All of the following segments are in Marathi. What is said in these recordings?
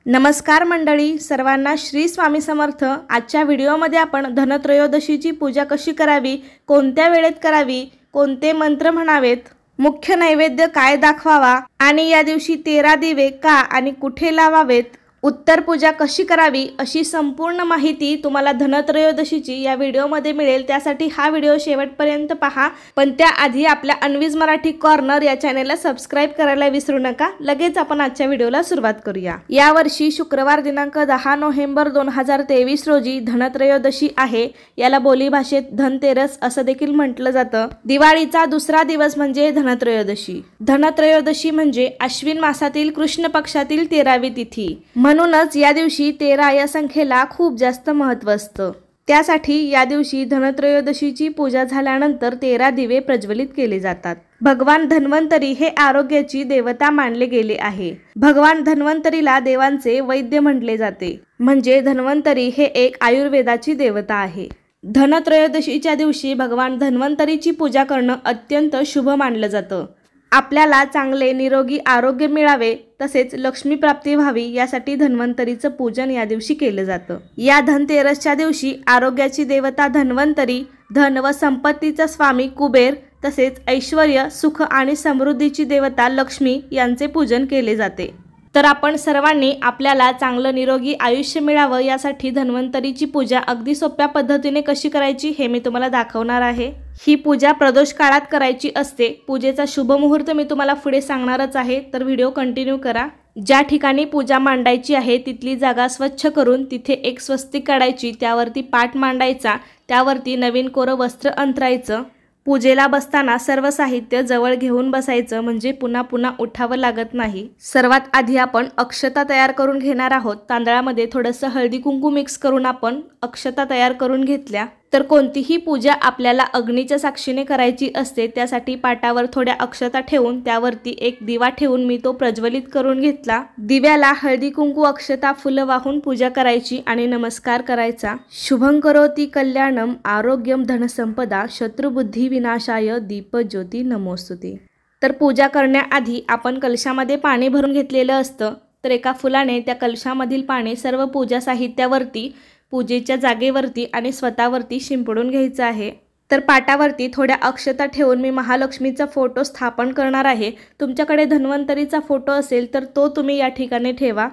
नमस्कार मंडळी, सर्वांना श्री स्वामी समर्थ। आजच्या व्हिडिओमध्ये आपण धनत्रयोदशीची पूजा कशी करावी, कोणत्या वेळेत करावी, कोणते मंत्र म्हणावेत, मुख्य नैवेद्य काय दाखवावा आणि या दिवशी 13 दिवे का आणि कुठे लावावेत, उत्तर पूजा कशी करावी अशी संपूर्ण माहिती तुम्हाला धनत्रयोदशीची या व्हिडिओमध्ये मिळेल। त्यासाठी हा व्हिडिओ शेवटपर्यंत पहा। पण त्याआधी आपल्या अन्वीज मराठी कॉर्नर या चॅनेलला सबस्क्राइब करायला विसरू नका। लगेच आपण आजच्या व्हिडिओला सुरुवात करूया। या वर्षी शुक्रवार दिनांक 10 नोव्हेंबर 2023 रोजी धनत्रयोदशी आहे। याला बोली भाषेत धनतेरस असं देखील म्हटलं जातं। दिवाळीचा दुसरा दिवस म्हणजे धनत्रयोदशी। धनत्रयोदशी म्हणजे अश्विन मासातील कृष्ण पक्षातील 13वी तिथी। म्हणूनच या दिवशी 13 या संख्येला खूप जास्त महत्त्व असतं। त्यासाठी या दिवशी धनत्रयोदशीची पूजा झाल्यानंतर 13 दिवे प्रज्वलित केले जातात। भगवान धन्वंतरी हे आरोग्याची देवता मानले गेले आहे। भगवान धन्वंतरीला देवांचे वैद्य म्हटले जाते, म्हणजे धन्वंतरी हे एक आयुर्वेदाची देवता आहे। धनत्रयोदशीच्या दिवशी भगवान धन्वंतरीची पूजा करणं अत्यंत शुभ मानलं जातं। आपल्याला चांगले निरोगी आरोग्य मिळावे तसेच लक्ष्मी प्राप्ती व्हावी यासाठी धन्वंतरीचं पूजन या दिवशी केलं जातं। या धनतेरसच्या दिवशी आरोग्याची देवता धन्वंतरी, धन व संपत्तीचा स्वामी कुबेर तसेच ऐश्वर्य, सुख आणि समृद्धीची देवता लक्ष्मी यांचे पूजन केले जाते। तर आपण सर्वांनी आपल्याला चांगलं निरोगी आयुष्य मिळावं यासाठी धन्वंतरीची पूजा अगदी सोप्या पद्धतीने कशी करायची हे मी तुम्हाला दाखवणार आहे। ही पूजा प्रदोष काळात करायची असते। पूजेचा शुभ मुहूर्त मी तुम्हाला पुढे सांगणारच आहे, तर व्हिडिओ कंटिन्यू करा। ज्या ठिकाणी पूजा मांडायची आहे तिथली जागा स्वच्छ करून तिथे एक स्वस्तिक काढायची, त्यावरती पाट मांडायचा, त्यावरती नवीन कोरं वस्त्र अंथरायचं। पूजेला बसताना सर्व साहित्य जवळ घेऊन बसायचं, म्हणजे पुन्हा पुन्हा उठावं लागत नाही। सर्वात आधी आपण अक्षता तयार करून घेणार आहोत। तांदळामध्ये थोडंसं हळदी कुंकू मिक्स करून आपण अक्षता तयार करून घेतल्या। तर कोणतीही पूजा आपल्याला अग्नीच्या साक्षीने करायची असते, त्यासाठी पाटावर थोड्या अक्षता ठेवून त्यावरती एक दिवा ठेवून मी तो प्रज्वलित करून घेतला। दिव्याला हळदी कुंकू, अक्षता, फुलं वाहून पूजा करायची आणि नमस्कार करायचा। शुभं करोति कल्याणम आरोग्यम धनसंपदा शत्रुबुद्धी विनाशाय दीपज्योती नमोस्तुते। तर पूजा करण्याआधी आपण कलशामध्ये पाणी भरून घेतलेलं असतं, तर एका फुलाने त्या कलशामधील पाणी सर्व पूजा साहित्यावरती, पूजेच्या जागेवरती आणि स्वतःवरती शिंपडून घ्यायचं आहे। तर पाटावरती थोड्या अक्षता ठेवून मी महालक्ष्मीचा फोटो स्थापन करणार आहे। तुमच्याकडे धन्वंतरीचा फोटो असेल तर तो तुम्ही या ठिकाणी ठेवा,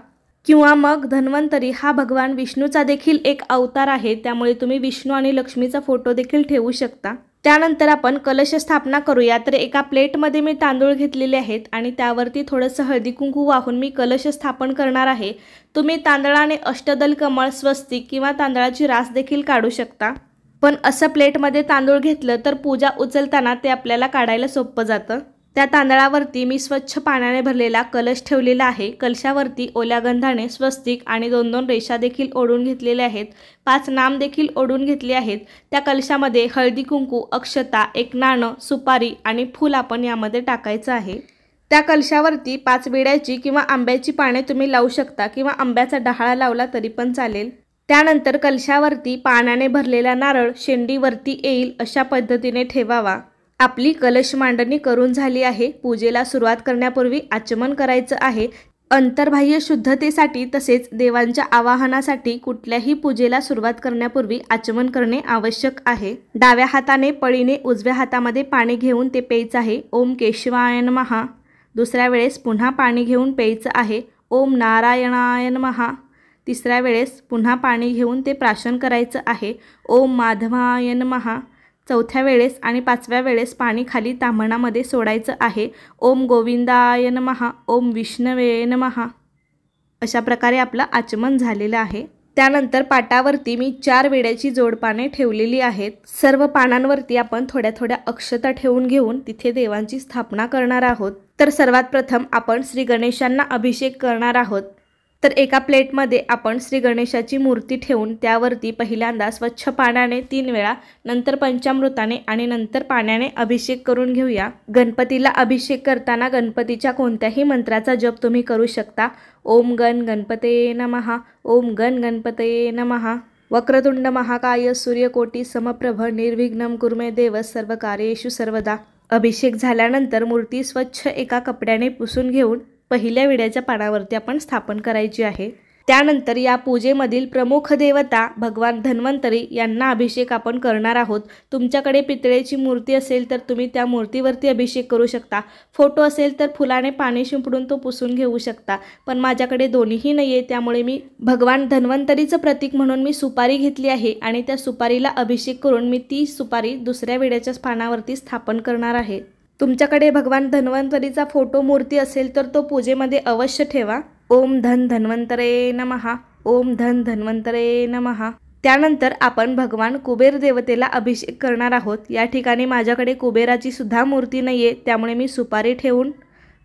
किंवा मग धन्वंतरी हा भगवान विष्णूचा देखील एक अवतार आहे, त्यामुळे तुम्ही विष्णू आणि लक्ष्मीचा फोटो देखील ठेवू शकता। त्यानंतर आपण कलश स्थापना करूया। तर एका प्लेटमध्ये मी तांदूळ घेतलेले आहेत आणि त्यावरती थोडंसं हळदी कुंकू वाहून मी कलश स्थापन करणार आहे। तुम्ही तांदळाने अष्टदल कमळ, स्वस्तिक किंवा तांदळाची रास देखील काढू शकता, पण असं प्लेटमध्ये तांदूळ घेतलं तर पूजा उचलताना ते आपल्याला काढायला सोपं जातं। त्या तांदळावरती मी स्वच्छ पाण्याने भरलेला कलश ठेवलेला आहे। कलशावरती ओल्या गंधाने स्वस्तिक आणि 2-2 रेषा देखील ओढून घेतलेल्या आहेत। 5 नाम देखील ओढून घेतले आहेत। त्या कलशामध्ये हळदी कुंकू, अक्षता, एक नाणं, सुपारी आणि फूल आपण यामध्ये टाकायचं आहे। त्या कलशावरती 5 विड्याची किंवा आंब्याची पाने तुम्ही लावू शकता, किंवा आंब्याचा डहाळा लावला तरी पण चालेल। त्यानंतर कलशावरती पाण्याने भरलेला नारळ शेंडीवरती येईल अशा पद्धतीने ठेवावा। आपली कलश मांडणी करून झाली आहे। पूजेला सुरुवात करण्यापूर्वी आचमन करायचं आहे। अंतर्बाह्य शुद्धतेसाठी तसेच देवांच्या आवाहनासाठी कुठल्याही पूजेला सुरुवात करण्यापूर्वी आचमन करणे आवश्यक आहे। डाव्या हाताने पळीने उजव्या हातामध्ये पाणी घेऊन ते प्यायचं आहे। ओम केशवाय नमः। दुसऱ्या वेळेस पुन्हा पाणी घेऊन प्यायचं आहे। ओम नारायणाय नमः। तिसऱ्या वेळेस पुन्हा पाणी घेऊन ते प्राशन करायचं आहे। ओम माधवाय नमः। चौथ्या वेळेस आणि 5व्या वेळेस पाणी खाली ताम्हणामध्ये सोडायचं आहे। ओम गोविंदाय नमः। ओम विष्णवे नमः। अशा प्रकारे आपलं आचमन झालेलं आहे। त्यानंतर पाटावरती मी 4 विड्याची जोडपाने ठेवलेली आहेत। सर्व पानांवरती आपण थोड्या थोड्या अक्षता ठेवून घेऊन तिथे देवांची स्थापना करणार आहोत। तर सर्वात प्रथम आपण श्री गणेशांना अभिषेक करणार आहोत। तर एका प्लेटमध्ये आपण श्री गणेशाची मूर्ती ठेवून त्यावरती पहिल्यांदा स्वच्छ पाण्याने 3 वेळा, नंतर पंचामृताने आणि नंतर पाण्याने अभिषेक करून घेऊया। गणपतीला अभिषेक करताना गणपतीच्या कोणत्याही मंत्राचा जप तुम्ही करू शकता। ओम गण गणपते नमः। ओम गण गणपते नमः। वक्रतुंड महाकाय सूर्यकोटी समप्रभ निर्विघ्नं कुरु मे देव सर्वकार्येषु सर्वदा। अभिषेक झाल्यानंतर मूर्ती स्वच्छ एका कपड्याने पुसून घेऊन पहिल्या विड्याच्या पानावरती आपण स्थापन करायची आहे। त्यानंतर या पूजेमधील प्रमुख देवता भगवान धन्वंतरी यांना अभिषेक आपण करणार आहोत। तुमच्याकडे पितळेची मूर्ती असेल तर तुम्ही त्या मूर्तीवरती अभिषेक करू शकता। फोटो असेल तर फुलाने पाणी शिंपडून तो पुसून घेऊ शकता, पण माझ्याकडे दोन्हीही नाही आहे, त्यामुळे मी भगवान धन्वंतरीचं प्रतीक म्हणून मी सुपारी घेतली आहे आणि त्या सुपारीला अभिषेक करून मी ती सुपारी दुसऱ्या विड्याच्या पानावरती स्थापन करणार आहे। तुमच्याकडे भगवान धन्वंतरीचा फोटो मूर्ती असेल तर तो पूजेमध्ये अवश्य ठेवा। ओम धन धन्वंतरे नमः, ओम धन धन्वंतरे नमः। त्यानंतर आपण भगवान कुबेर देवतेला अभिषेक करणार आहोत। या ठिकाणी माझ्याकडे कुबेराची सुद्धा मूर्ती नाहीये, त्यामुळे मी सुपारी ठेवून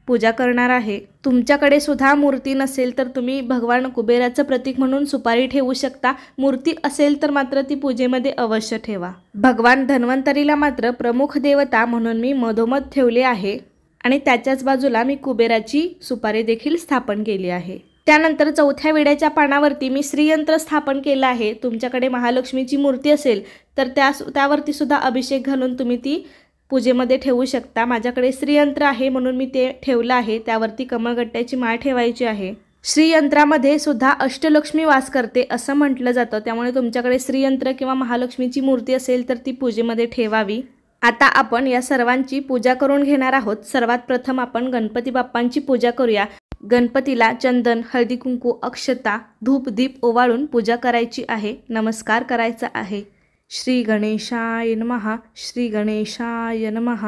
पूजा करणार आहे। तुमच्याकडे सुद्धा मूर्ती नसेल तर तुम्ही भगवान कुबेराचं प्रतीक म्हणून सुपारी ठेवू शकता। मूर्ती असेल तर मात्र ती पूजेमध्ये अवश्य ठेवा। भगवान धन्वंतरीला मात्र प्रमुख देवता म्हणून मी मधोमध ठेवले आहे आणि त्याच्याच बाजूला मी कुबेराची सुपारी देखील स्थापन केली आहे। त्यानंतर चौथ्या विड्याच्या पानावरती मी श्रीयंत्र स्थापन केलं आहे। तुमच्याकडे महालक्ष्मीची मूर्ती असेल तर त्यावरती सुद्धा अभिषेक घालून तुम्ही ती पूजेमध्ये ठेवू शकता। माझ्याकडे श्रीयंत्र आहे म्हणून मी ते ठेवलं आहे। त्यावरती कमळगट्ट्याची माळ ठेवायची आहे। श्रीयंत्रामध्ये सुद्धा अष्टलक्ष्मी वास करते असं म्हटलं जातं, त्यामुळे तुमच्याकडे श्रीयंत्र किंवा महालक्ष्मीची मूर्ती असेल तर ती पूजेमध्ये ठेवावी। आता आपण या सर्वांची पूजा करून घेणार आहोत। सर्वात प्रथम आपण गणपती बाप्पांची पूजा करूया। गणपतीला चंदन, हळदी कुंकू, अक्षता, धूप दीप ओवाळून पूजा करायची आहे, नमस्कार करायचा आहे। श्री गणेशाय नमः, श्री गणेशाय नमः।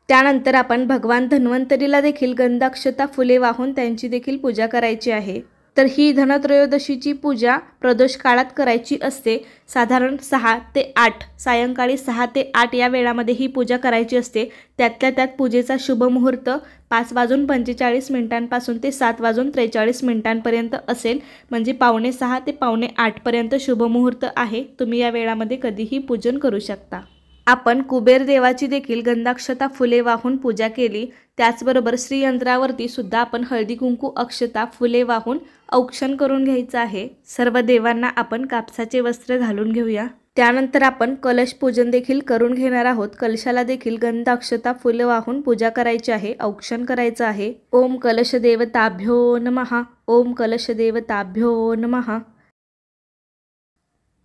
त्यानंतर आपण भगवान धन्वंतरीला देखील गंधाक्षता फुले वाहून त्यांची देखील पूजा करायची आहे। तर ही धनत्रयोदशीची पूजा प्रदोष काळात करायची असते। साधारण 6 ते 8 सायंकाळी 6 ते 8 या वेळामध्ये ही पूजा करायची असते। त्यातल्या त्यात पूजेचा शुभ मुहूर्त 5:45 पासून ते 7:43 पर्यंत असेल, म्हणजे 5:45 ते 7:45 पर्यंत शुभ मुहूर्त आहे। तुम्ही या वेळामध्ये कधीही पूजन करू शकता। आपण कुबेर देवाची देखील गंधाक्षता फुले वाहून पूजा केली। त्याचबरोबर श्रीयंत्रावरती सुद्धा आपण हळदी कुंकू, अक्षता, फुले वाहून औक्षण करून घ्यायचं आहे। सर्व देवांना आपण कापसाचे वस्त्र घालून घेऊया। त्यानंतर आपण कलश पूजन देखील करून घेणार आहोत। कलशाला देखील गंधाक्षता फुले वाहून पूजा करायची आहे, औक्षण करायचं आहे। ओम कलश देवताभ्यो नमः, ओम कलश देवताभ्यो नमः।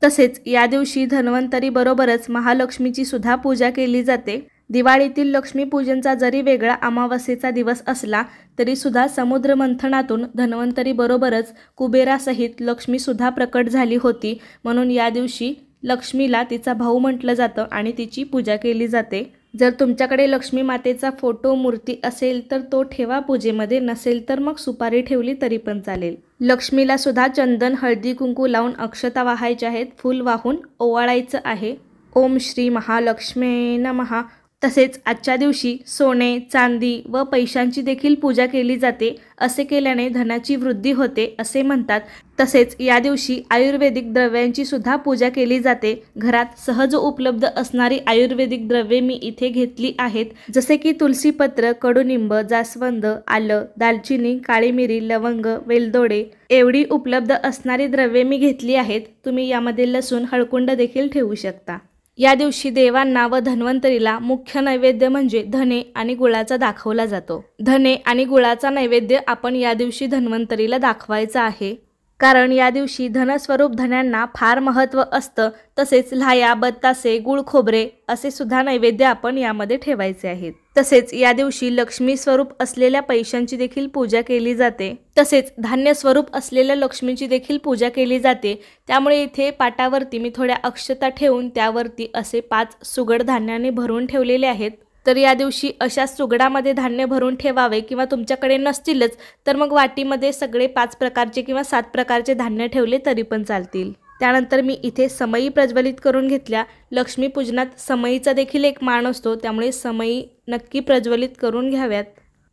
तसेच या दिवशी धन्वंतरी बरोबरच महालक्ष्मीची सुद्धा पूजा केली जाते। दिवाळीतील लक्ष्मी पूजनचा जरी वेगळा अमावास्येचा दिवस असला तरी सुद्धा समुद्र मंथनातून धन्वंतरी बरोबरच कुबेरासहित लक्ष्मी सुद्धा प्रकट झाली होती, म्हणून या दिवशी लक्ष्मीला तिचा भाऊ म्हटलं जातं आणि तिची पूजा केली जाते। जर तुमच्याकडे लक्ष्मी मातेचा फोटो मूर्ती असेल तर तो ठेवा पूजेमध्ये, नसेल तर मग सुपारी ठेवली तरी पण चालेल। लक्ष्मीला सुद्धा चंदन, हळदी कुंकू लावून अक्षता वाहायच्या आहेत, फूल वाहून ओवाळायचं आहे। ओम श्री महालक्ष्मी नमः। तसेच आजच्या दिवशी सोने, चांदी व पैशांची देखील पूजा केली जाते। असे केल्याने धनाची वृद्धी होते असे म्हणतात। तसेच या दिवशी आयुर्वेदिक द्रव्यांची सुद्धा पूजा केली जाते। घरात सहज उपलब्ध असणारी आयुर्वेदिक द्रव्ये मी इथे घेतली आहेत, जसे की तुलसीपत्र, कडुनिंब, जास्वंद, आलं, दालचिनी, काळी मिरी, लवंग, वेलदोडे एवढी उपलब्ध असणारी द्रव्ये मी घेतली आहेत। तुम्ही यामध्ये लसूण, हळकुंड देखील ठेवू शकता। या दिवशी देवांना व धन्वंतरीला मुख्य नैवेद्य म्हणजे धने आणि गुळाचा दाखवला जातो। धने आणि गुळाचा नैवेद्य आपण या दिवशी धन्वंतरीला दाखवायचा आहे, कारण या दिवशी धनस्वरूप धन्यांना फार महत्त्व असतं। तसेच लाह्या, बत्तासे, गुळ खोबरे असे सुद्धा नैवेद्य आपण यामध्ये ठेवायचे आहेत। तसेच या दिवशी लक्ष्मी स्वरूप असलेल्या पैशांची देखील पूजा केली जाते। तसेच धान्य स्वरूप असलेल्या लक्ष्मीची देखील पूजा केली जाते। त्यामुळे इथे पाटावरती मी थोड्या अक्षता ठेवून त्यावरती असे 5 सुगड धान्याने भरून ठेवलेले आहेत। तर या दिवशी अशा सुगडामध्ये धान्य भरून ठेवावे, किंवा तुमच्याकडे नसतीलच तर मग वाटीमध्ये सगळे 5 प्रकारचे किंवा 7 प्रकारचे धान्य ठेवले तरी पण चालतील। त्यानंतर मी इथे समई प्रज्वलित करून घेतल्या। लक्ष्मी पूजनात समईचा देखील एक मान असतो, त्यामुळे समई नक्की प्रज्वलित करून घ्याव्यात।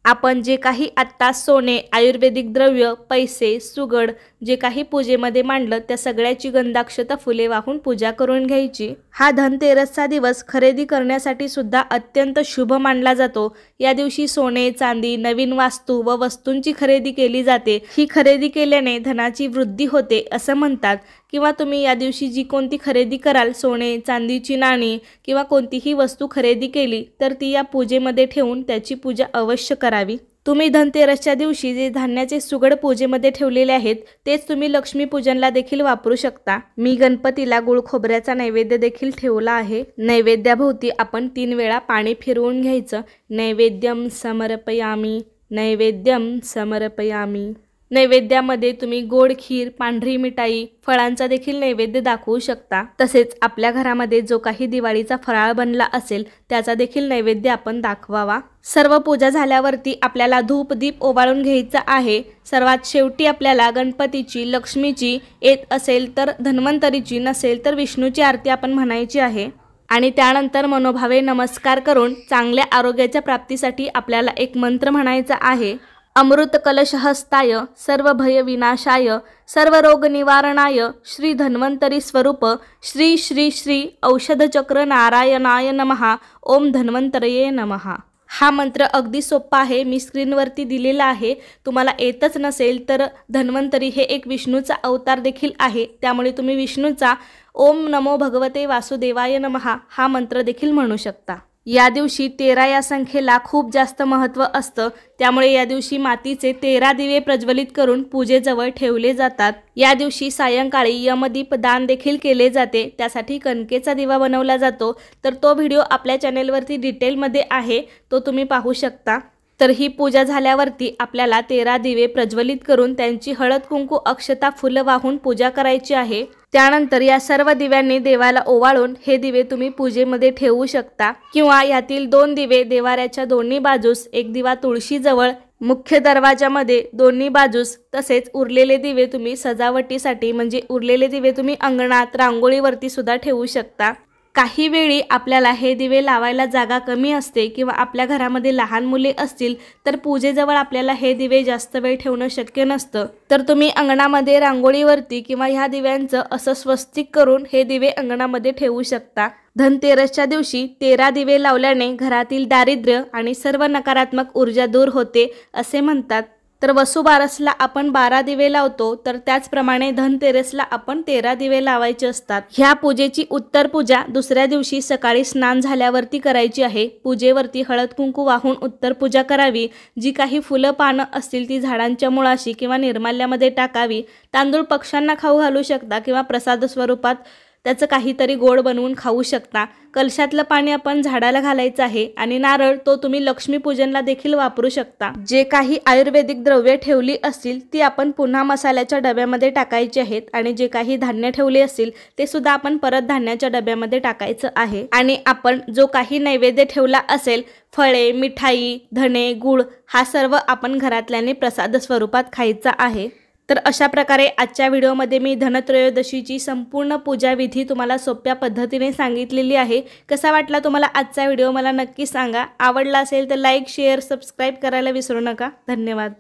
आपण जे काही आत्ता सोने, आयुर्वेदिक द्रव्य, पैसे, सुगड जे काही पूजेमध्ये मांडलं त्या सगळ्याची गंधाक्षता फुले वाहून पूजा करून घ्यायची। हा धनतेरसचा दिवस खरेदी करण्यासाठी सुद्धा अत्यंत शुभ मानला जातो। या दिवशी सोने, चांदी, नवीन वास्तू व वस्तूंची खरेदी केली जाते। ही खरेदी केल्याने धनाची वृद्धी होते असं म्हणतात। किंवा तुम्ही या दिवशी जी कोणती खरेदी कराल, सोने, चांदीची नाणी किंवा कोणतीही वस्तू खरेदी केली तर ती या पूजेमध्ये ठेवून त्याची पूजा अवश्य करावी। तुम्ही धनतेरसच्या दिवशी जे धान्याचे सुगड पूजेमध्ये ठेवलेले आहेत तेच तुम्ही लक्ष्मी पूजनला देखील वापरू शकता। मी गणपतीला गुळ खोबऱ्याचा नैवेद्य देखील ठेवला आहे। नैवेद्याभोवती आपण 3 वेळा पाणी फिरवून घ्यायचं। नैवेद्यम समर्पयामी, नैवेद्यम समर्पयामी। नैवेद्यामध्ये तुम्ही गोड खीर, पांढरी मिठाई, फळांचा देखील नैवेद्य दाखवू शकता। तसेच आपल्या घरामध्ये जो काही दिवाळीचा फराळ बनला असेल त्याचा देखील नैवेद्य आपण दाखवावा। सर्व पूजा झाल्यावरती आपल्याला धूप दीप ओवाळून घ्यायचा आहे। सर्वात शेवटी आपल्याला गणपतीची, लक्ष्मीची, येत असेल तर धन्वंतरीची, नसेल तर विष्णूची आरती आपण म्हणायची आहे। आणि त्यानंतर मनोभावे नमस्कार करून चांगल्या आरोग्याच्या प्राप्तीसाठी आपल्याला एक मंत्र म्हणायचा आहे। अमृत कलशहस्ताय, सर्व भय विनाशाय, सर्व रोग निवारणाय, श्री धन्वंतरी स्वरूप, श्री श्री श्री औषधचक्र नारायणाय नमः, ओम धन्वंतरये नमः। हा मंत्र अगदी सोपा आहे। मी स्क्रीनवरती दिलेला आहे। तुम्हाला येतच नसेल तर धन्वंतरी हे एक विष्णूचा अवतार देखील आहे, त्यामुळे तुम्ही विष्णूचा ओम नमो भगवते वासुदेवाय नमः हा मंत्र देखील म्हणू शकता। या दिवशी 13 या संख्येला खूप जास्त महत्त्व असतं, त्यामुळे या दिवशी मातीचे 13 दिवे प्रज्वलित करून पूजेजवळ ठेवले जातात। या दिवशी सायंकाळी यमदीप दान देखील केले जाते, त्यासाठी कणकेचा दिवा बनवला जातो। तर तो व्हिडिओ आपल्या चॅनेलवरती डिटेलमध्ये आहे, तो तुम्ही पाहू शकता। तर ही पूजा झाल्यावरती आपल्याला 13 दिवे प्रज्वलित करून त्यांची हळद कुंकू अक्षता फुलं वाहून पूजा करायची आहे। त्यानंतर या सर्व दिव्यांनी देवाला ओवाळून हे दिवे तुम्ही पूजेमध्ये ठेवू शकता किंवा यातील 2 दिवे देवाऱ्याच्या दोन्ही बाजूस, एक दिवा तुळशीजवळ, मुख्य दरवाजामध्ये दोन्ही बाजूस, तसेच उरलेले दिवे तुम्ही सजावटीसाठी म्हणजे उरलेले दिवे तुम्ही अंगणात, रांगोळीवरती सुद्धा ठेवू शकता। काही वेळी आपल्याला हे दिवे लावायला जागा कमी असते किंवा आपल्या घरामध्ये लहान मुले असतील तर पूजेजवळ आपल्याला हे दिवे जास्त वेळ ठेवणं शक्य नसतं, तर तुम्ही अंगणामध्ये रांगोळीवरती किंवा ह्या दिव्यांचं असं स्वस्तिक करून हे दिवे अंगणामध्ये ठेवू शकता। धनतेरसच्या दिवशी 13 दिवे लावल्याने घरातील दारिद्र्य आणि सर्व नकारात्मक ऊर्जा दूर होते असे म्हणतात। तर वसुबारसला आपण 12 दिवे लावतो, तर त्याचप्रमाणे धनतेरसला आपण 13 दिवे लावायचे असतात। ह्या पूजेची उत्तर पूजा दुसऱ्या दिवशी सकाळी स्नान झाल्यावरती करायची आहे। पूजेवरती हळद कुंकू वाहून उत्तर पूजा करावी। जी काही फुलं पानं असतील ती झाडांच्या मुळाशी किंवा निर्माल्यामध्ये टाकावी। तांदूळ पक्ष्यांना खाऊ घालू शकता किंवा प्रसाद स्वरूपात त्याचं काहीतरी गोड बनवून खाऊ शकता। कलशातलं पाणी आपण झाडाला घालायचं आहे आणि नारळ तो तुम्ही लक्ष्मी पूजनला देखील वापरू शकता। जे काही आयुर्वेदिक द्रव्ये ठेवली असतील ती आपण पुन्हा मसाल्याच्या डब्यामध्ये टाकायची आहेत आणि जे काही धान्य ठेवले असतील ते सुद्धा आपण परत धान्याच्या डब्यामध्ये टाकायचं आहे। आणि आपण जो काही नैवेद्य ठेवला असेल, फळे, मिठाई, धणे, गुळ, हा सर्व आपण घरातल्याने प्रसाद स्वरूपात खायचा आहे। तर अशा प्रकारे आजच्या व्हिडिओमध्ये मी धनत्रयोदशीची संपूर्ण पूजा विधी तुम्हाला सोप्या पद्धतीने सांगितलेली आहे। कसा वाटला तुम्हाला आजचा व्हिडिओ मला नक्की सांगा। आवडला असेल तर लाईक, शेअर, सबस्क्राईब करायला विसरू नका। धन्यवाद।